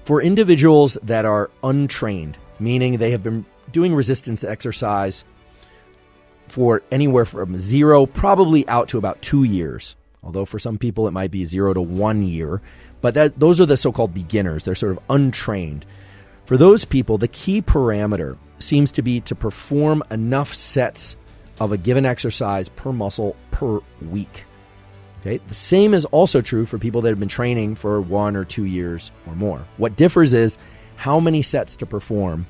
For individuals that are untrained, meaning they have been doing resistance exercise for anywhere from 0 probably out to about 2 years, although for some people it might be 0 to 1 year, but those are the so-called beginners. They're sort of untrained. For those people, the key parameter seems to be to perform enough sets of a given exercise per muscle per week. Okay? The same is also true for people that have been training for 1 or 2 years or more. What differs is how many sets to perform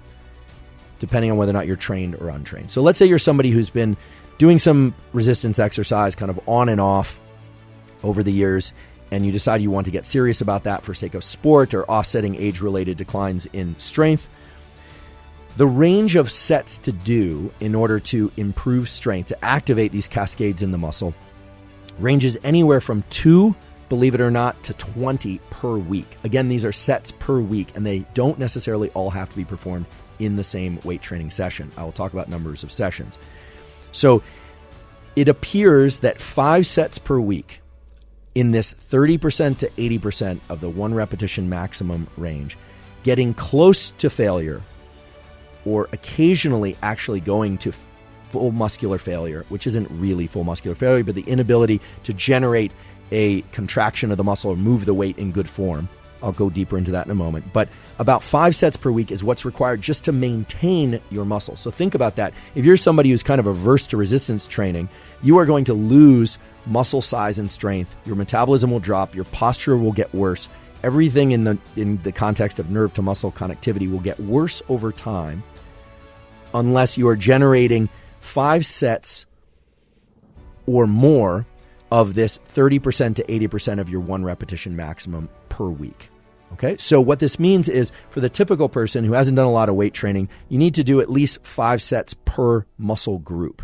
depending on whether or not you're trained or untrained. So let's say you're somebody who's been doing some resistance exercise kind of on and off over the years, and you decide you want to get serious about that for sake of sport or offsetting age-related declines in strength. The range of sets to do in order to improve strength, to activate these cascades in the muscle, ranges anywhere from 2, believe it or not, to 20 per week. Again, these are sets per week, and they don't necessarily all have to be performed in the same weight training session. I will talk about numbers of sessions. So it appears that 5 sets per week in this 30% to 80% of the 1 repetition maximum range, getting close to failure or occasionally actually going to full muscular failure, which isn't really full muscular failure, but the inability to generate a contraction of the muscle or move the weight in good form. I'll go deeper into that in a moment. But about 5 sets per week is what's required just to maintain your muscle. So think about that. If you're somebody who's kind of averse to resistance training, you are going to lose muscle size and strength. Your metabolism will drop. Your posture will get worse. Everything in the context of nerve to muscle connectivity will get worse over time unless you are generating 5 sets or more of this 30% to 80% of your 1 repetition maximum per week. Okay, so what this means is for the typical person who hasn't done a lot of weight training, you need to do at least 5 sets per muscle group.